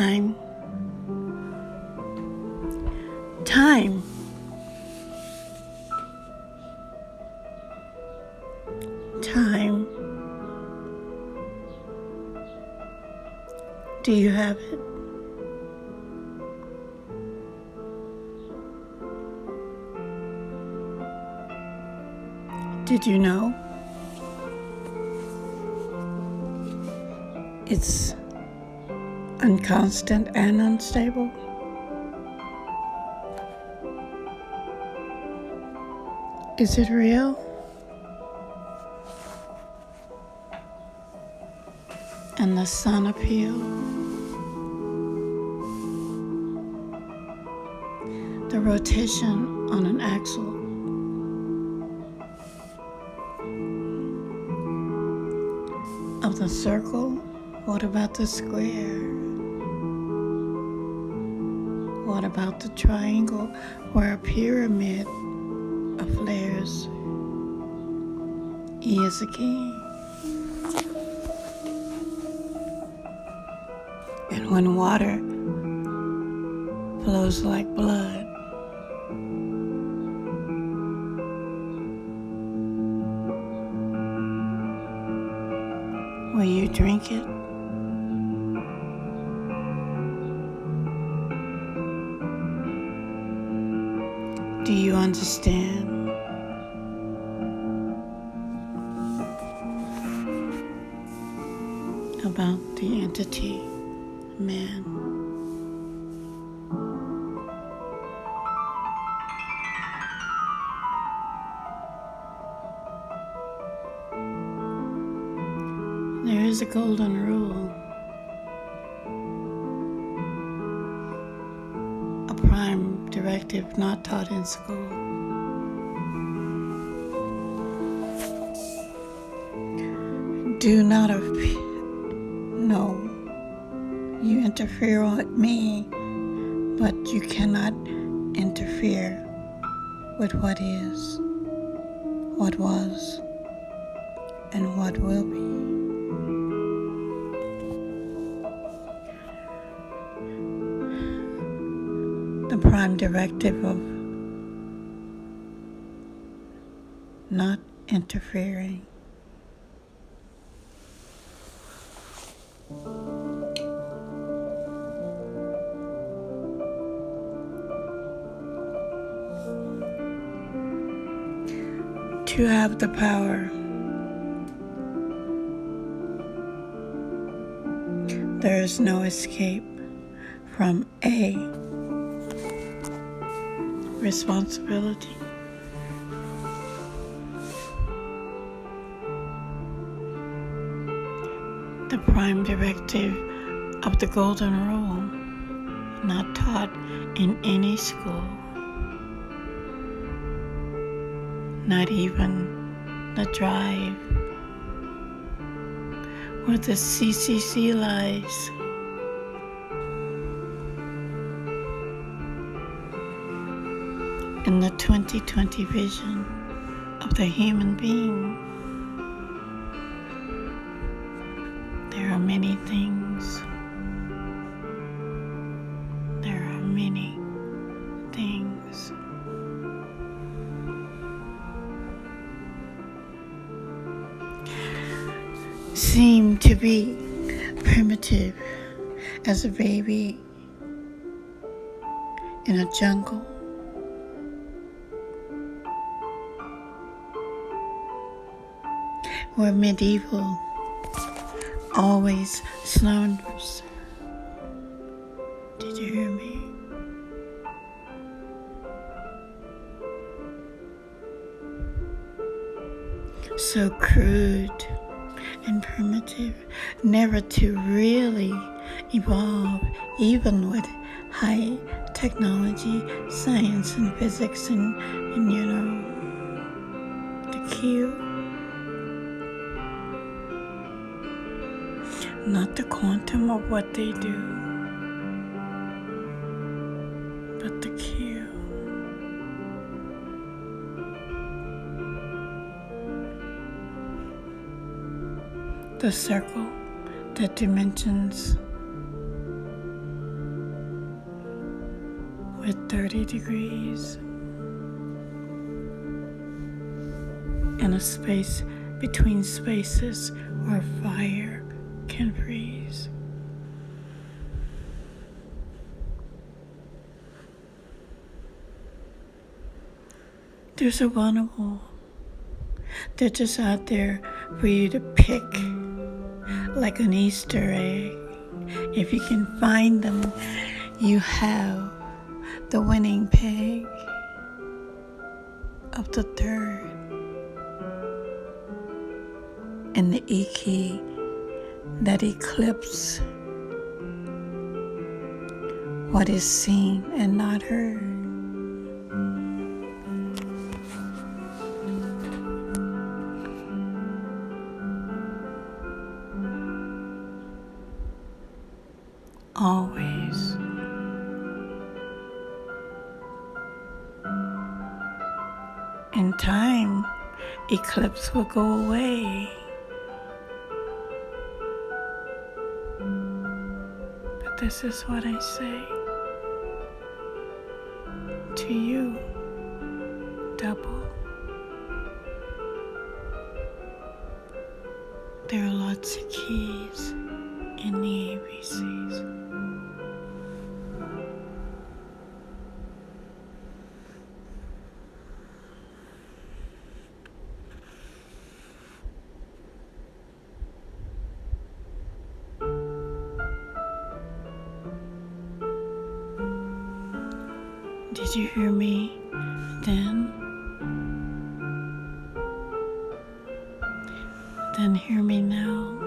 Time. Time. Time. Do you have it? Did you know? It's unconstant and unstable. Is it real? And the sun appeal? The rotation on an axle? Of the circle? What about the square? What about the triangle where a pyramid of layers is a king? And when water flows like blood, will you drink it? Do you understand? About the entity, man? There is a golden rule, a prime directive not taught in school. Do not no, you interfere with me, but you cannot interfere with what is, what was, and what will be. The prime directive of not interfering. To have the power. There is no escape from a responsibility. The prime directive of the golden rule, not taught in any school, not even the drive where the CCC lies. In the 2020 vision of the human being, there are many things. There are many things. Seem to be primitive as a baby in a jungle. Where medieval always slumbers. Did you hear me? So crude and primitive, never to really evolve, even with high technology, science and physics and the Q. Not the quantum of what they do, but the Q. The circle, the dimensions, with 30 degrees and a space between spaces where fire can freeze. There's a vulnerable. They're just out there for you to pick like an Easter egg. If you can find them, you have the winning peg of the third and the E key that eclipses what is seen and not heard. Always. In time, eclipse will go away. But this is what I say to you, double. There are lots of keys in the ABCs. Did you hear me then? Then hear me now.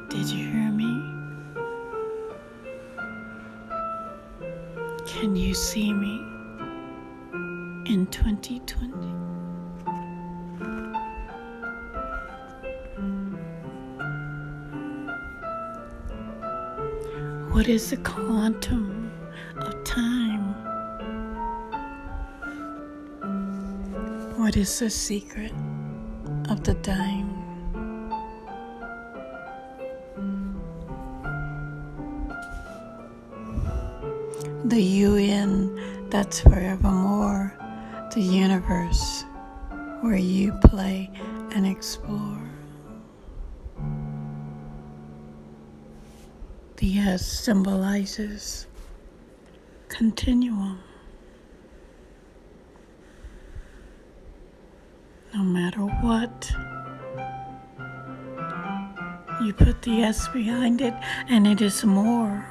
Did you hear me? Can you see me in 2020? What is the quantum of time? What is the secret of the dime? The UN that's forevermore, the universe where you play and explore. The S symbolizes continuum. No matter what, you put the S behind it and it is more.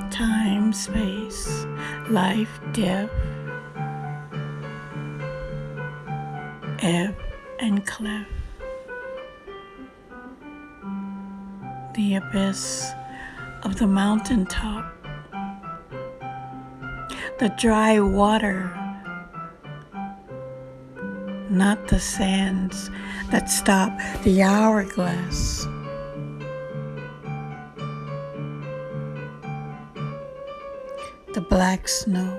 Time, space, life, death, ebb and cleft. The abyss of the mountaintop, the dry water, not the sands that stop the hourglass. The black snow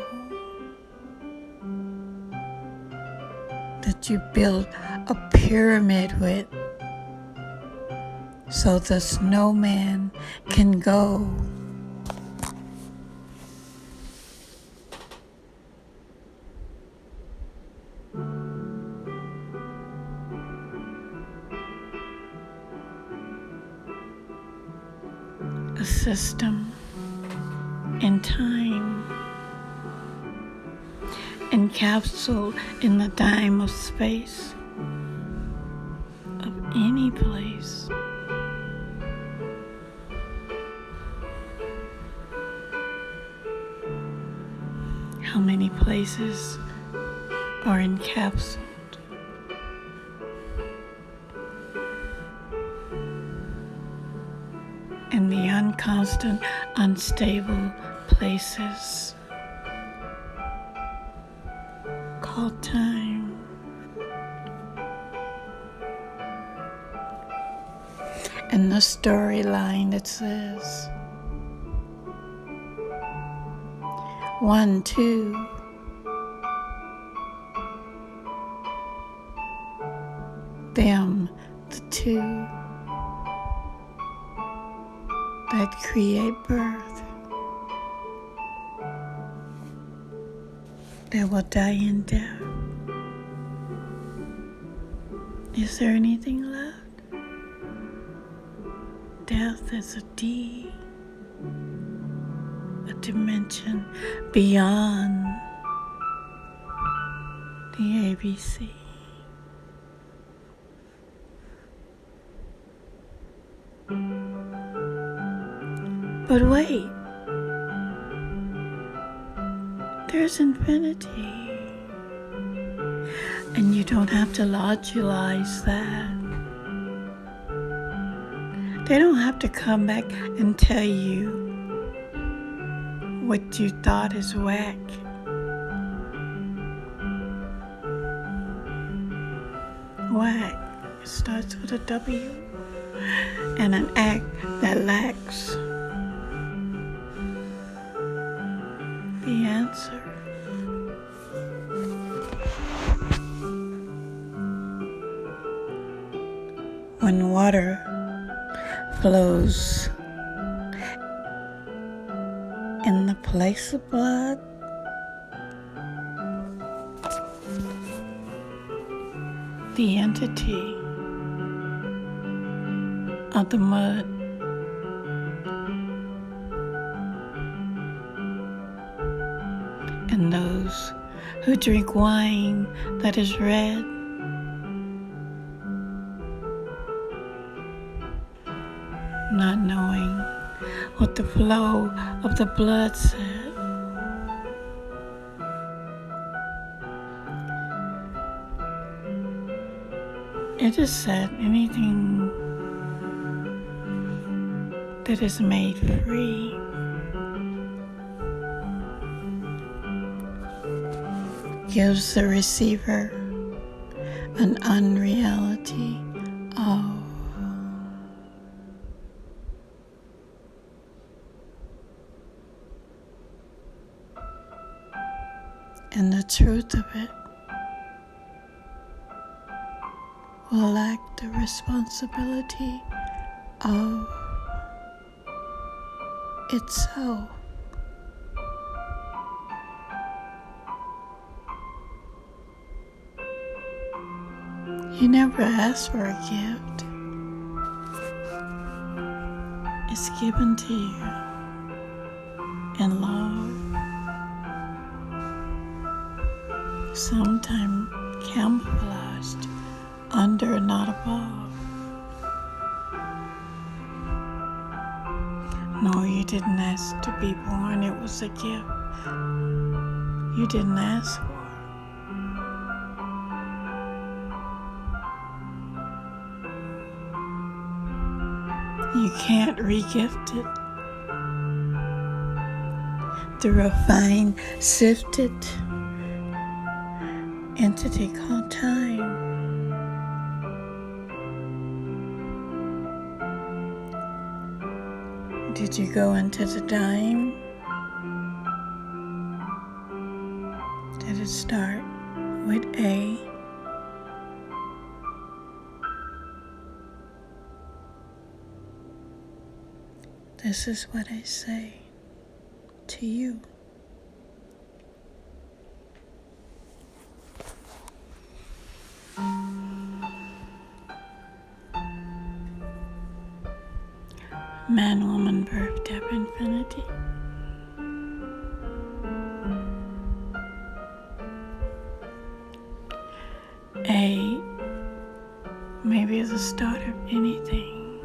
that you build a pyramid with so the snowman can go. A system in time, encapsulated in the dime of space of any place. How many places are encapsulated? In the unconstant, unstable places called time. And the storyline that says 1, 2. Them, the two that create birth, that will die in death. Is there anything left? Death is a D, a dimension beyond the ABC. But wait, there's infinity. And you don't have to logicalize that. They don't have to come back and tell you what you thought is whack. Whack starts with a W and an act that lacks the answer. When water flows in the place of blood, the entity of the mud and those who drink wine that is red not knowing what the flow of the blood said. It is said anything that is made free gives the receiver an unreality of. And the truth of it will lack the responsibility of itself. You never asked for a gift. It's given to you in love. Sometimes camouflaged under, not above. No, you didn't ask to be born. It was a gift you didn't ask for. You can't re-gift it. The refined, sifted entity called time did you go into the dime? Did it start with A? This is what I say to you. Man, woman, birth, death, infinity. A may be the start of anything,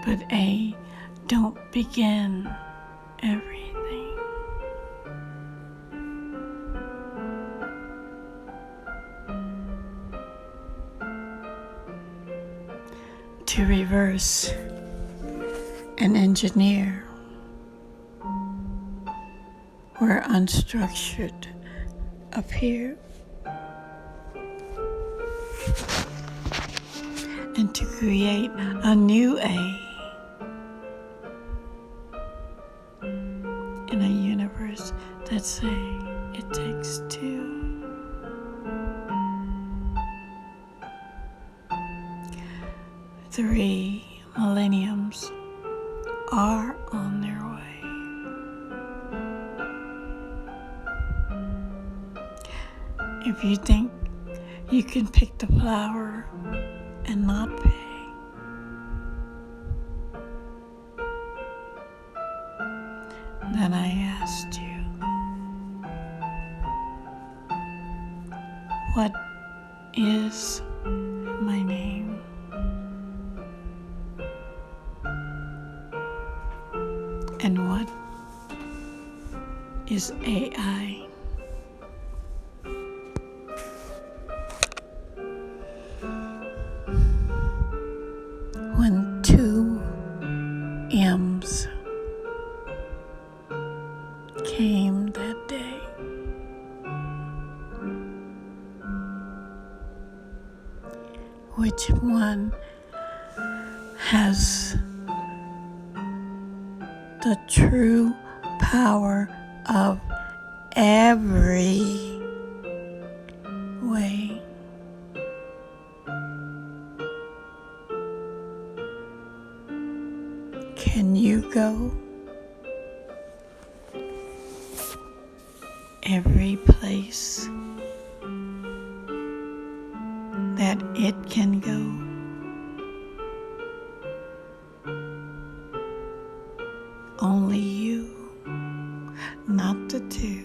but A don't begin everything. To reverse and engineer where unstructured appear, and to create a new A that say it takes two. 3 millenniums are on their way. If you think you can pick the flower and not pay, then I asked you, what is my name? And what is AI? When 2 M's came that day, which one has the true power of every way? Can you go every place that it can go? Only you, not the 2.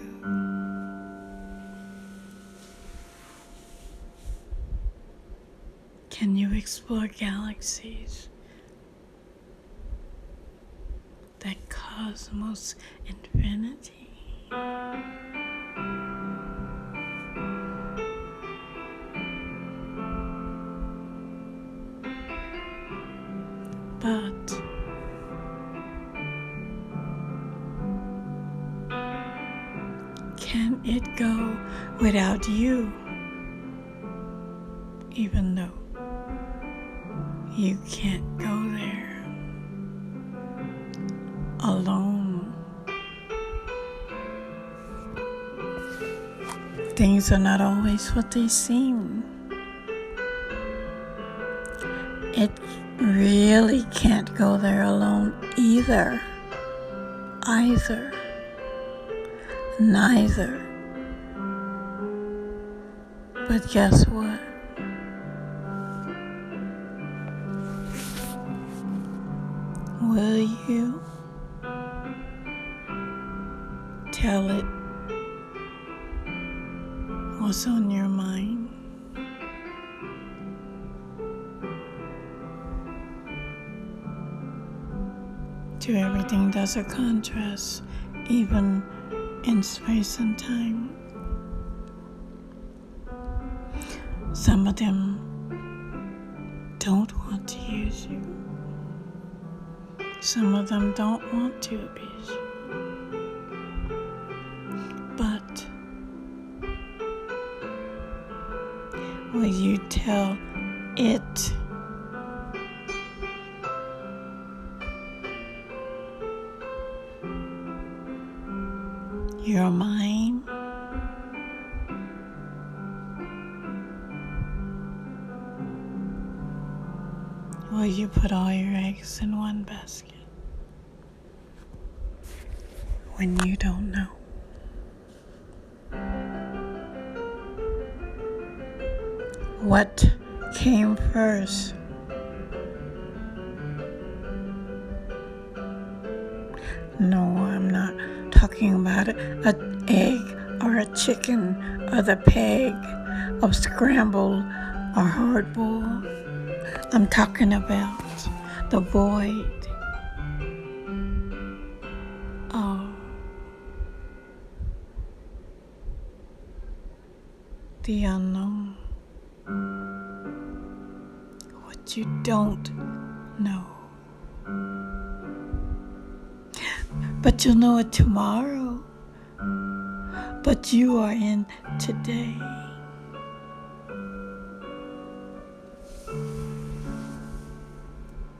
Can you explore galaxies, that cosmos infinity? But can it go without you, even though you can't go there alone? Things are not always what they seem. It really can't go there alone either. Neither. But guess what? Will you tell it what's on your mind? To everything there's a contrast, even in space and time. Some of them don't want to use you. Some of them don't want to abuse you. But will you tell it your mind? Will you put all your eggs in one basket when you don't know? What came first? No, I'm not talking about an egg or a chicken or the peg of scrambled or hard-boiled. I'm talking about the void of the unknown. What you don't know. But you'll know it tomorrow. But you are in today.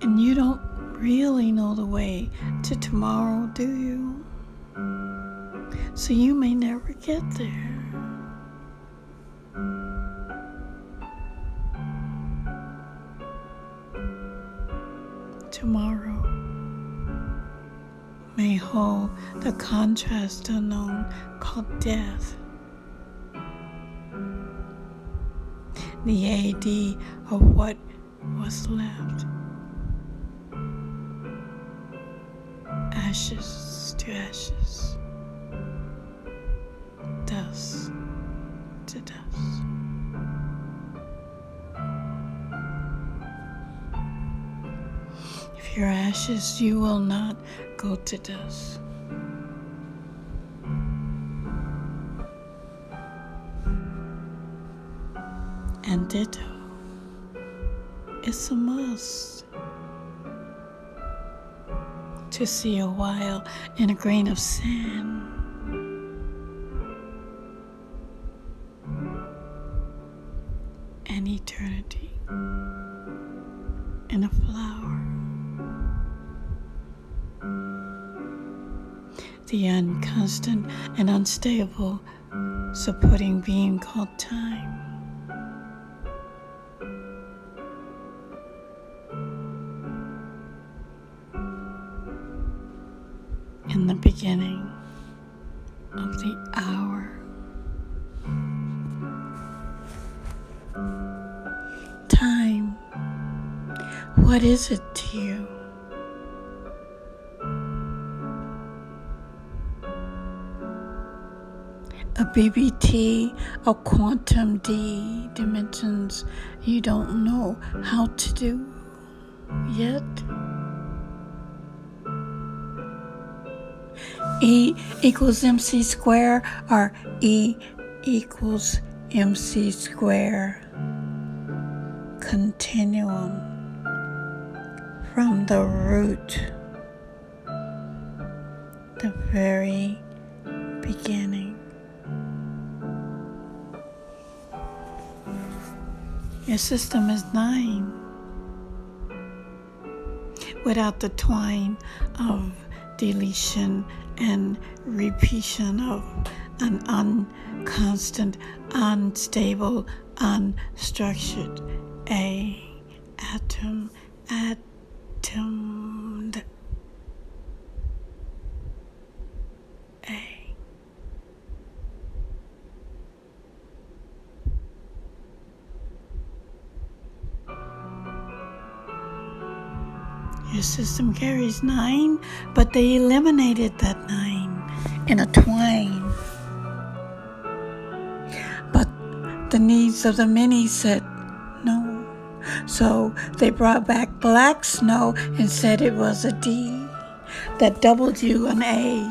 And you don't really know the way to tomorrow, do you? So you may never get there. Tomorrow may hold the contrast unknown called death. The AD of what was left. Ashes to ashes. Dust to dust. If you're ashes, you will not go to dust. And ditto. It's a must to see a while in a grain of sand. An eternity in a flower. The unconstant and unstable supporting being called time. In the beginning of the hour. Time, what is it to you? A BBT of quantum D dimensions you don't know how to do yet? E equals MC square or E equals MC square continuum from the root, the very beginning. Your system is 9 without the twine of deletion and repetition of an unconstant, unstable, unstructured atomed. Your system carries 9, but they eliminated that 9 in a twine. But the needs of the many said no. So they brought back black snow and said it was a D that doubled you an A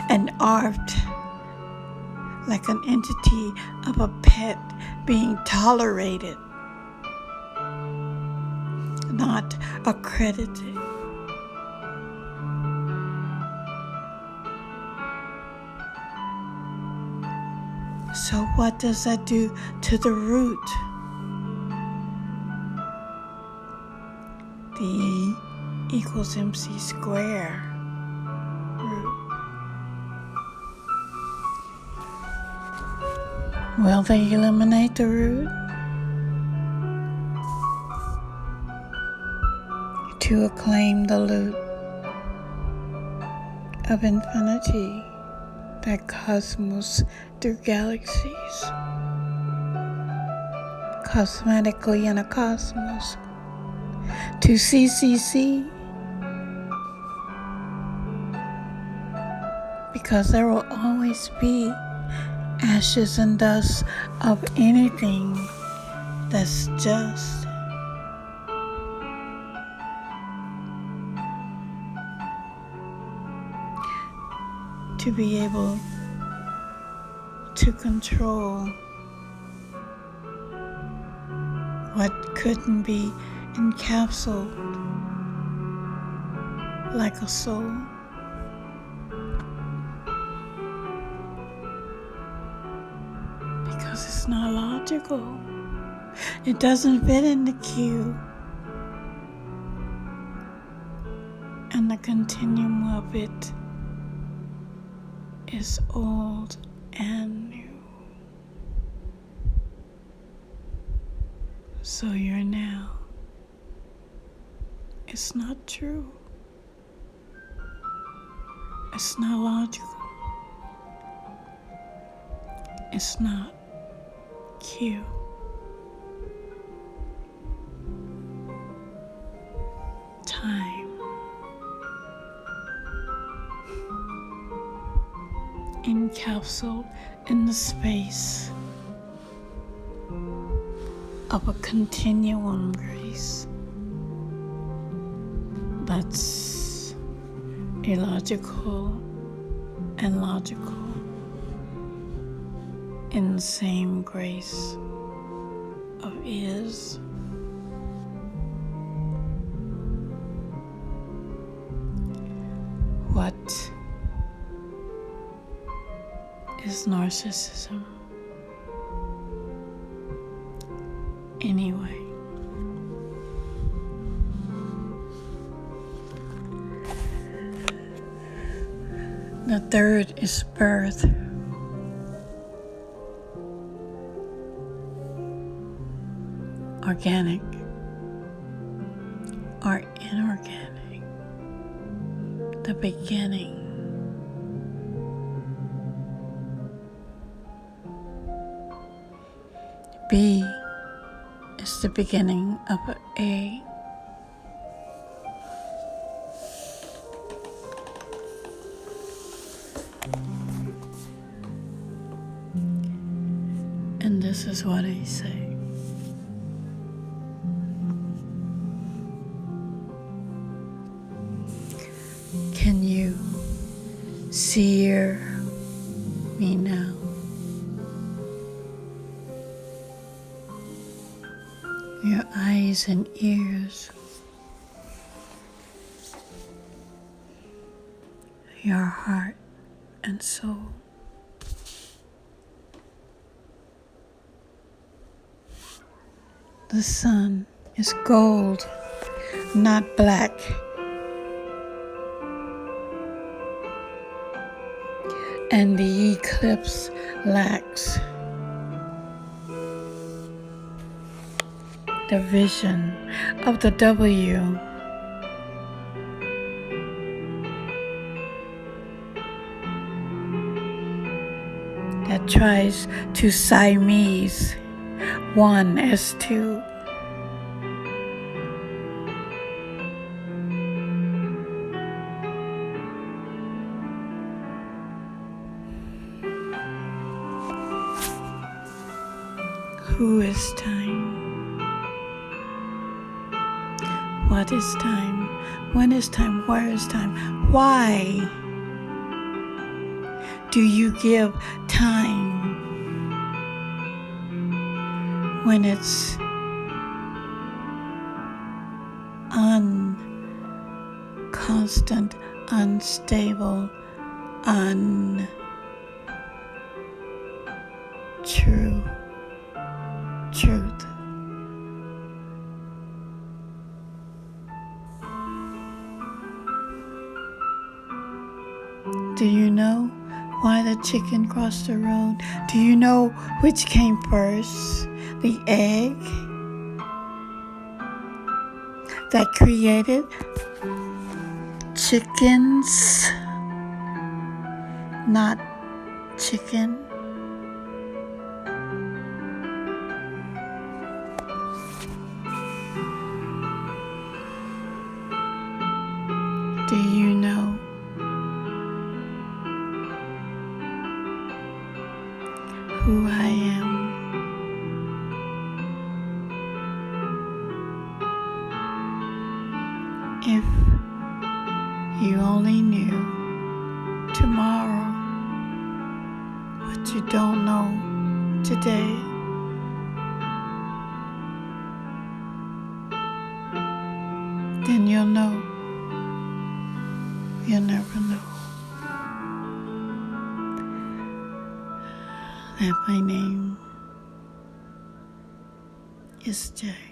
and arfed like an entity of a pet being tolerated, not accredited. So what does that do to the root? The E equals MC square root. Will they eliminate the root? To acclaim the loot of infinity, that cosmos through galaxies, cosmetically in a cosmos, to CCC, because there will always be ashes and dust of anything that's just. To be able to control what couldn't be encapsulated like a soul. Because it's not logical. It doesn't fit in the queue. And the continuum of it is old and new. So your now is not true. It's not logical. It's not cute. Time encapsulated in the space of a continuum grace that's illogical and logical in the same grace of is. What is narcissism anyway? The third is birth. Organic or inorganic. The beginning. B is the beginning of A. And this is what I say. Can you see me now? Your eyes and ears, your heart and soul. The sun is gold, not black. And the eclipse lacks the vision of the W. That tries to Siamese one as two. Who is time? What is time? When is time? Where is time? Why do you give time when it's unconstant, unstable, untrue truth? Do you know why the chicken crossed the road? Do you know which came first? The egg that created chickens, not chicken. Do you know who I am? If you only knew tomorrow what you don't know today, then you'll know. You'll never know that my name is J.